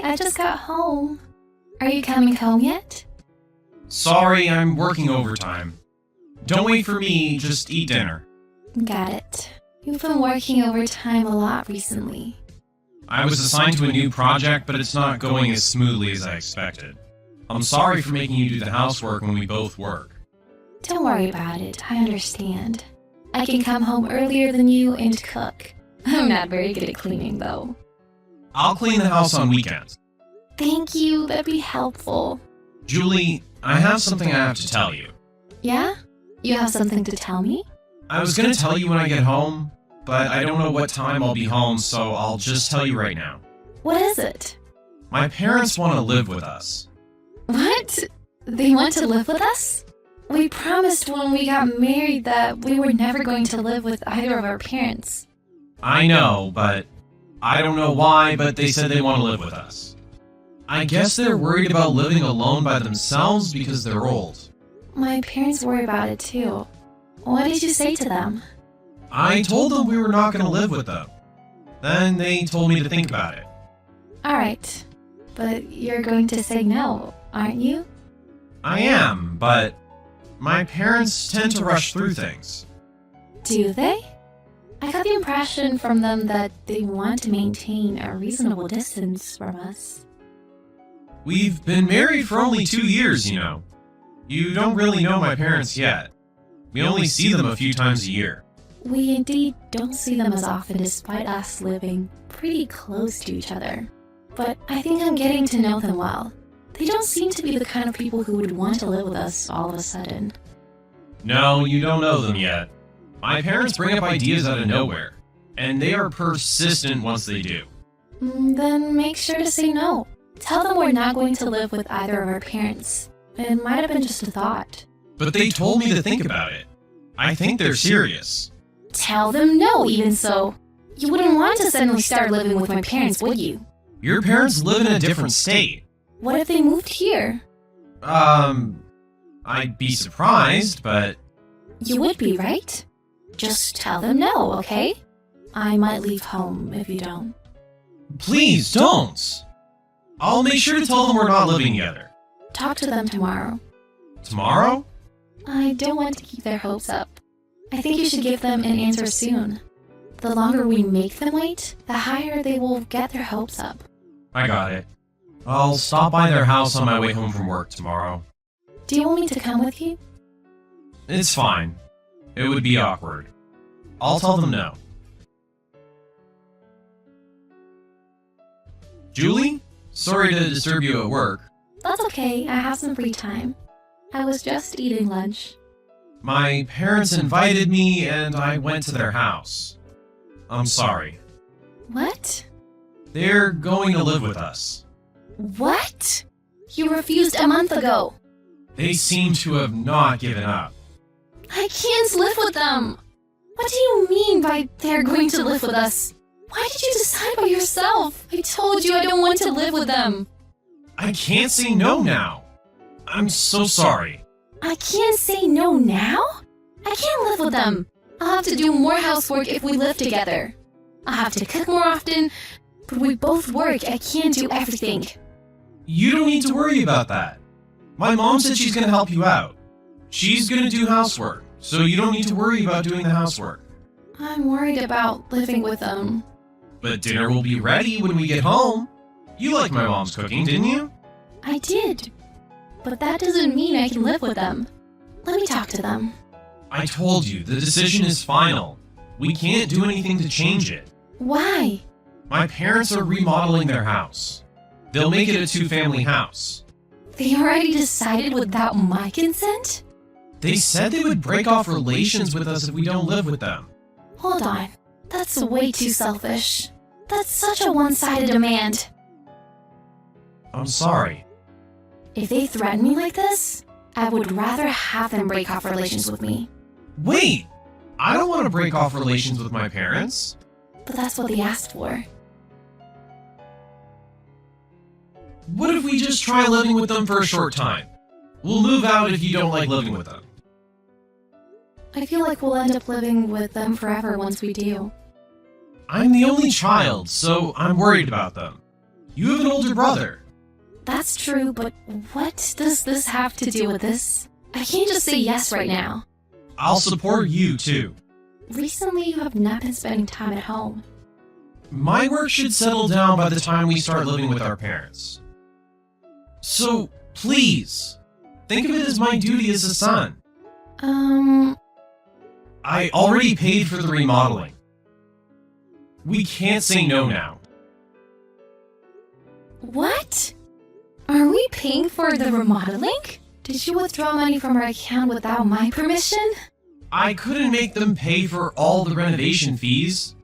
Hi, I just got home. Are you coming home yet? Sorry, I'm working overtime. Don't wait for me, just eat dinner. Got it. You've been working overtime a lot recently. I was assigned to a new project, but it's not going as smoothly as I expected. I'm sorry for making you do the housework when we both work. Don't worry about it, I understand. I can come home earlier than you and cook. I'm not very good at cleaning, though. I'll clean the house on weekends. Thank you, that'd be helpful. Julie, I have something I have to tell you. Yeah? You have something to tell me? I was gonna tell you when I get home, but I don't know what time I'll be home, so I'll just tell you right now. What is it? My parents want to live with us. What? They want to live with us? We promised when we got married that we were never going to live with either of our parents. I know, but I don't know why, but they said they want to live with us. I guess they're worried about living alone by themselves because they're old. My parents worry about it too. What did you say to them? I told them we were not going to live with them. Then they told me to think about it. Alright, but you're going to say no, aren't you? I am, but my parents tend to rush through things. Do they? I got the impression from them that they want to maintain a reasonable distance from us. We've been married for only 2 years, you know. You don't really know my parents yet. We only see them a few times a year. We indeed don't see them as often despite us living pretty close to each other. But I think I'm getting to know them well. They don't seem to be the kind of people who would want to live with us all of a sudden. No, you don't know them yet. My parents bring up ideas out of nowhere, and they are persistent once they do. Then make sure to say no. Tell them we're not going to live with either of our parents. It might have been just a thought. But they told me to think about it. I think they're serious. Tell them no, even so. You wouldn't want to suddenly start living with my parents, would you? Your parents live in a different state. What if they moved here? I'd be surprised, but... You would be, right? Just tell them no, okay? I might leave home if you don't. Please don't! I'll make sure to tell them we're not living together. Talk to them tomorrow. Tomorrow? I don't want to keep their hopes up. I think you should give them an answer soon. The longer we make them wait, the higher they will get their hopes up. I got it. I'll stop by their house on my way home from work tomorrow. Do you want me to come with you? It's fine. It would be awkward. I'll tell them no. Julie? Sorry to disturb you at work. That's okay, I have some free time. I was just eating lunch. My parents invited me and I went to their house. I'm sorry. What? They're going to live with us. What? You refused a month ago. They seem to have not given up. I can't live with them. What do you mean by they're going to live with us? Why did you decide by yourself? I told you I don't want to live with them. I can't say no now. I'm so sorry. I can't say no now? I can't live with them. I'll have to do more housework if we live together. I'll have to cook more often, but we both work. I can't do everything. You don't need to worry about that. My mom said she's going to help you out. She's going to do housework, so you don't need to worry about doing the housework. I'm worried about living with them. But dinner will be ready when we get home. You liked my mom's cooking, didn't you? I did. But that doesn't mean I can live with them. Let me talk to them. I told you, the decision is final. We can't do anything to change it. Why? My parents are remodeling their house. They'll make it a 2-family house. They already decided without my consent? They said they would break off relations with us if we don't live with them. Hold on. That's way too selfish. That's such a one-sided demand. I'm sorry. If they threaten me like this, I would rather have them break off relations with me. Wait! I don't want to break off relations with my parents. But that's what they asked for. What if we just try living with them for a short time? We'll move out if you don't like living with them. I feel like we'll end up living with them forever once we do. I'm the only child, so I'm worried about them. You have an older brother. That's true, but what does this have to do with this? I can't just say yes right now. I'll support you, too. Recently, you have not been spending time at home. My work should settle down by the time we start living with our parents. So, please, think of it as my duty as a son. I already paid for the remodeling. We can't say no now. What? Are we paying for the remodeling? Did you withdraw money from our account without my permission? I couldn't make them pay for all the renovation fees,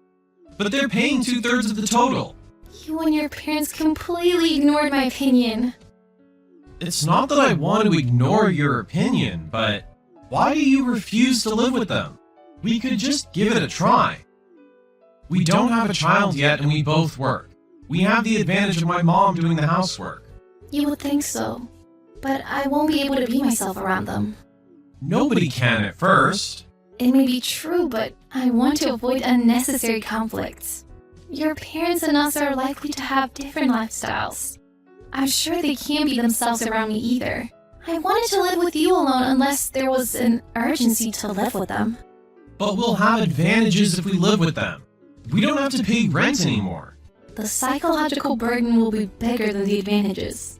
but they're paying 2/3 of the total. You and your parents completely ignored my opinion. It's not that I want to ignore your opinion, but why do you refuse to live with them? We could just give it a try. We don't have a child yet and we both work. We have the advantage of my mom doing the housework. You would think so, but I won't be able to be myself around them. Nobody can at first. It may be true, but I want to avoid unnecessary conflicts. Your parents and us are likely to have different lifestyles. I'm sure they can't be themselves around me either. I wanted to live with you alone unless there was an urgency to live with them. But we'll have advantages if we live with them. We don't have to pay rent anymore. The psychological burden will be bigger than the advantages.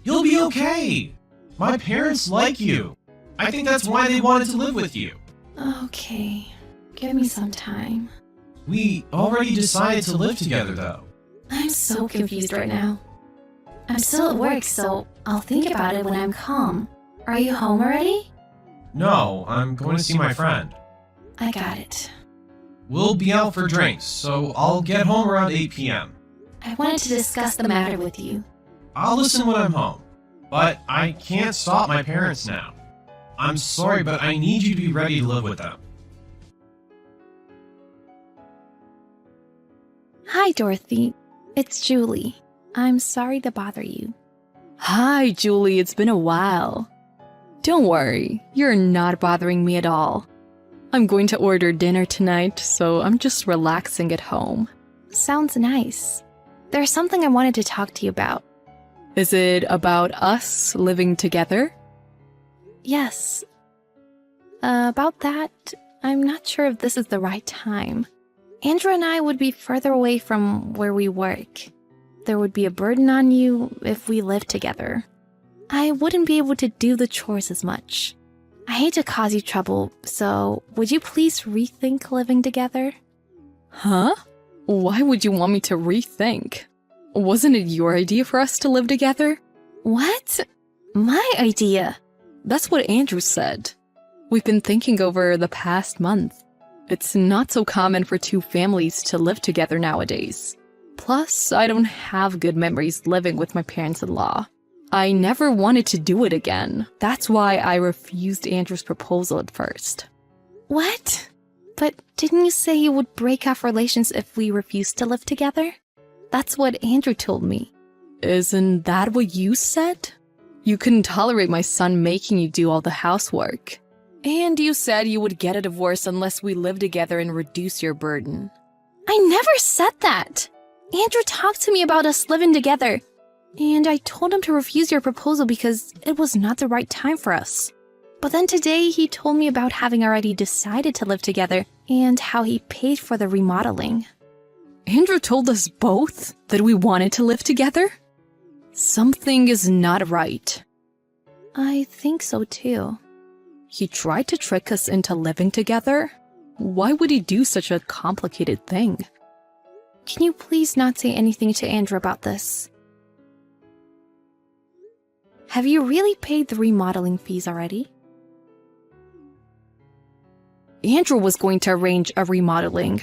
You'll be okay. My parents like you. I think that's why they wanted to live with you. Okay, give me some time. We already decided to live together, though. I'm so confused right now. I'm still at work, so I'll think about it when I'm calm. Are you home already? No, I'm going to see my friend. I got it. We'll be out for drinks, so I'll get home around 8 p.m. I wanted to discuss the matter with you. I'll listen when I'm home, but I can't stop my parents now. I'm sorry, but I need you to be ready to live with them. Hi, Dorothy. It's Julie. I'm sorry to bother you. Hi, Julie. It's been a while. Don't worry. You're not bothering me at all. I'm going to order dinner tonight, so I'm just relaxing at home. Sounds nice. There's something I wanted to talk to you about. Is it about us living together? Yes. About that, I'm not sure if this is the right time. Andrew and I would be further away from where we work. There would be a burden on you if we lived together. I wouldn't be able to do the chores as much. I hate to cause you trouble, so would you please rethink living together? Huh? Why would you want me to rethink? Wasn't it your idea for us to live together? What? My idea? That's what Andrew said. We've been thinking over the past month. It's not so common for two families to live together nowadays. Plus, I don't have good memories living with my parents-in-law. I never wanted to do it again. That's why I refused Andrew's proposal at first. What? But didn't you say you would break off relations if we refused to live together? That's what Andrew told me. Isn't that what you said? You couldn't tolerate my son making you do all the housework. And you said you would get a divorce unless we live together and reduce your burden. I never said that! Andrew talked to me about us living together, and I told him to refuse your proposal because it was not the right time for us. But then today he told me about having already decided to live together and how he paid for the remodeling. Andrew told us both that we wanted to live together? Something is not right. I think so too. He tried to trick us into living together? Why would he do such a complicated thing? Can you please not say anything to Andrew about this? Have you really paid the remodeling fees already? Andrew was going to arrange a remodeling.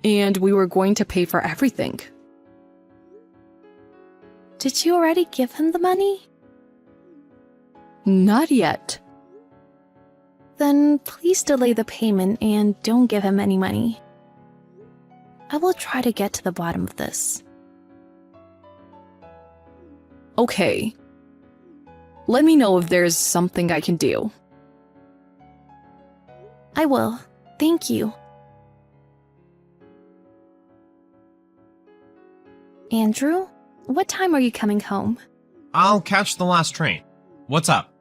And we were going to pay for everything. Did you already give him the money? Not yet. Then please delay the payment and don't give him any money. I will try to get to the bottom of this. Okay. Let me know if there's something I can do. I will. Thank you. Andrew, what time are you coming home? I'll catch the last train. What's up?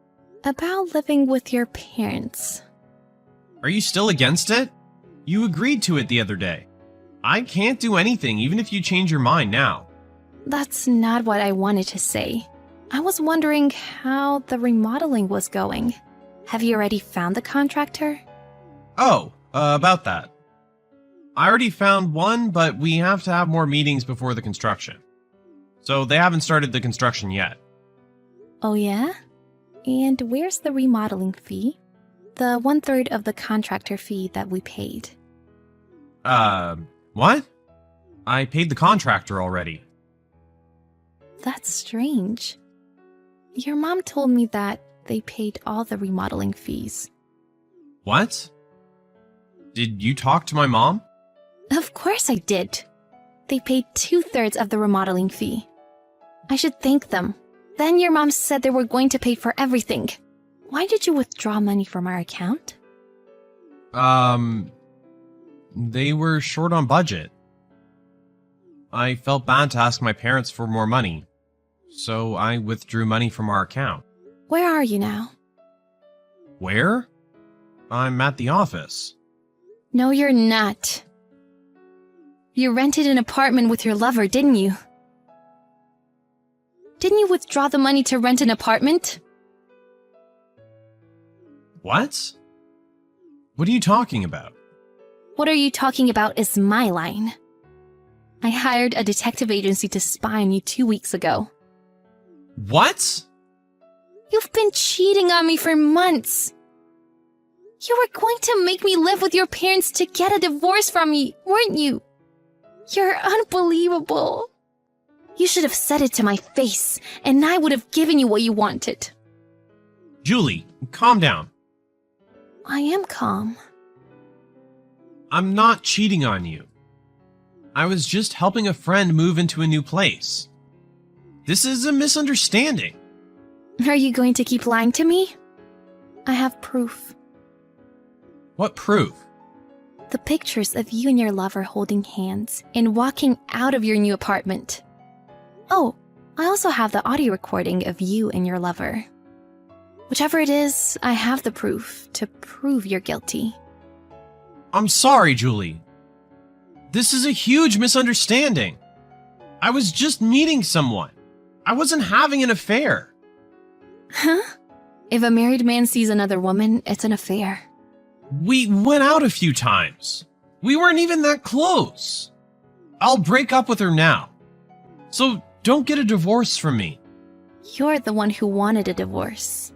About living with your parents. Are you still against it? You agreed to it the other day. I can't do anything even if you change your mind now. That's not what I wanted to say. I was wondering how the remodeling was going. Have you already found the contractor? Oh, about that. I already found one, but we have to have more meetings before the construction. So they haven't started the construction yet. Oh yeah? And where's the remodeling fee? The 1/3 of the contractor fee that we paid. What? I paid the contractor already. That's strange. Your mom told me that they paid all the remodeling fees. What? Did you talk to my mom? Of course I did. They paid 2/3 of the remodeling fee. I should thank them. Then your mom said they were going to pay for everything. Why did you withdraw money from our account? They were short on budget. I felt bad to ask my parents for more money, so I withdrew money from our account. Where are you now? Where? I'm at the office. No, you're not. You rented an apartment with your lover, didn't you? Didn't you withdraw the money to rent an apartment? What? What are you talking about? What are you talking about is my line. I hired a detective agency to spy on you 2 weeks ago. What? You've been cheating on me for months. You were going to make me live with your parents to get a divorce from me, weren't you? You're unbelievable. You should have said it to my face, and I would have given you what you wanted. Julie, calm down. I am calm. I'm not cheating on you. I was just helping a friend move into a new place. This is a misunderstanding. Are you going to keep lying to me? I have proof. What proof? The pictures of you and your lover holding hands and walking out of your new apartment. Oh, I also have the audio recording of you and your lover. Whichever it is, I have the proof to prove you're guilty. I'm sorry, Julie. This is a huge misunderstanding. I was just meeting someone. I wasn't having an affair. Huh? If a married man sees another woman, it's an affair. We went out a few times. We weren't even that close. I'll break up with her now. So don't get a divorce from me. You're the one who wanted a divorce.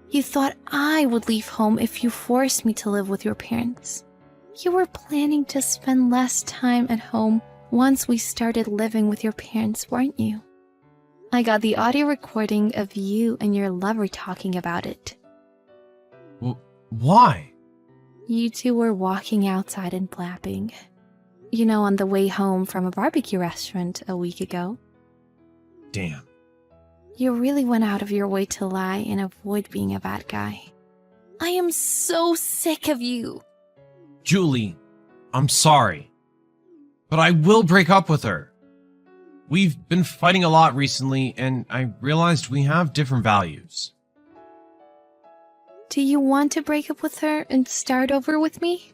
You thought I would leave home if you forced me to live with your parents. You were planning to spend less time at home once we started living with your parents, weren't you? I got the audio recording of you and your lover talking about it. Why? You two were walking outside and blabbing. You know, on the way home from a barbecue restaurant a week ago. Damn. You really went out of your way to lie and avoid being a bad guy. I am so sick of you. Julie, I'm sorry. But I will break up with her. We've been fighting a lot recently, and I realized we have different values. Do you want to break up with her and start over with me?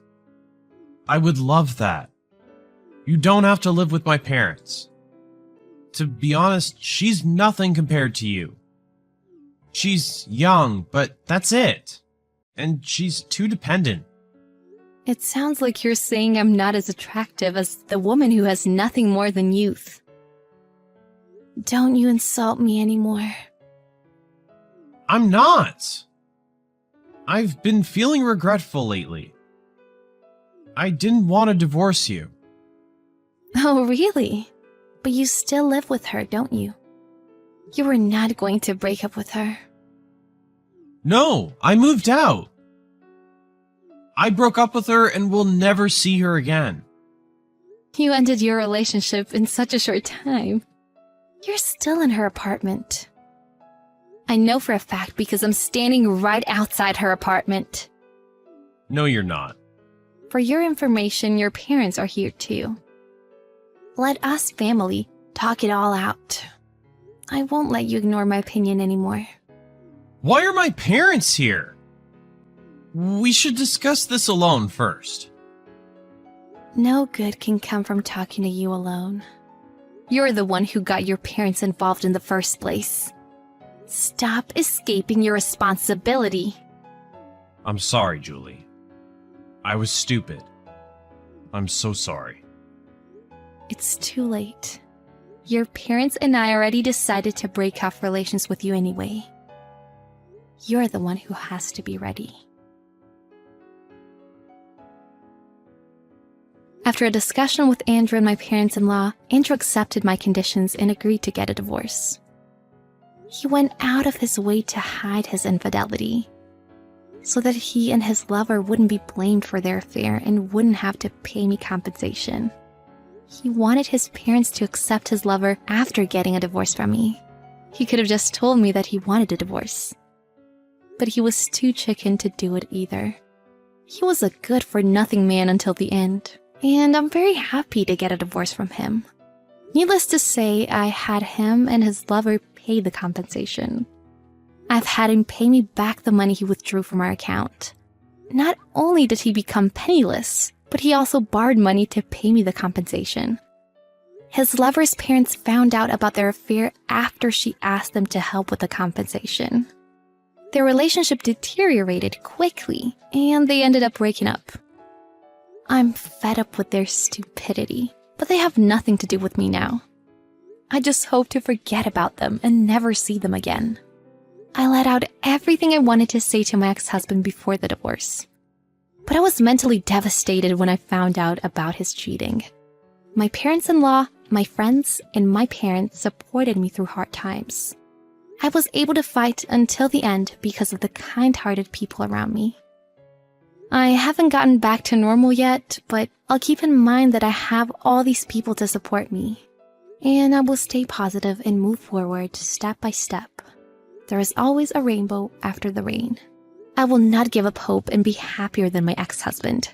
I would love that. You don't have to live with my parents. To be honest, she's nothing compared to you. She's young, but that's it. And she's too dependent. It sounds like you're saying I'm not as attractive as the woman who has nothing more than youth. Don't you insult me anymore. I'm not. I've been feeling regretful lately. I didn't want to divorce you. Oh, really? But you still live with her, don't you? You were not going to break up with her. No, I moved out. I broke up with her and will never see her again. You ended your relationship in such a short time. You're still in her apartment. I know for a fact because I'm standing right outside her apartment. No, you're not. For your information, your parents are here too. Let us family talk it all out. I won't let you ignore my opinion anymore. Why are my parents here? We should discuss this alone first. No good can come from talking to you alone. You're the one who got your parents involved in the first place. Stop escaping your responsibility. I'm sorry, Julie. I was stupid. I'm so sorry. It's too late. Your parents and I already decided to break off relations with you anyway. You're the one who has to be ready. After a discussion with Andrew and my parents-in-law, Andrew accepted my conditions and agreed to get a divorce. He went out of his way to hide his infidelity, so that he and his lover wouldn't be blamed for their affair and wouldn't have to pay me compensation. He wanted his parents to accept his lover after getting a divorce from me. He could have just told me that he wanted a divorce, but he was too chicken to do it either. He was a good-for-nothing man until the end, and I'm very happy to get a divorce from him. Needless to say, I had him and his lover pay the compensation. I've had him pay me back the money he withdrew from our account. Not only did he become penniless, but he also borrowed money to pay me the compensation. His lover's parents found out about their affair after she asked them to help with the compensation. Their relationship deteriorated quickly, and they ended up breaking up. I'm fed up with their stupidity, but they have nothing to do with me now. I just hope to forget about them and never see them again. I let out everything I wanted to say to my ex-husband before the divorce. But I was mentally devastated when I found out about his cheating. My parents-in-law, my friends, and my parents supported me through hard times. I was able to fight until the end because of the kind-hearted people around me. I haven't gotten back to normal yet, but I'll keep in mind that I have all these people to support me. And I will stay positive and move forward step by step. There is always a rainbow after the rain. I will not give up hope and be happier than my ex-husband.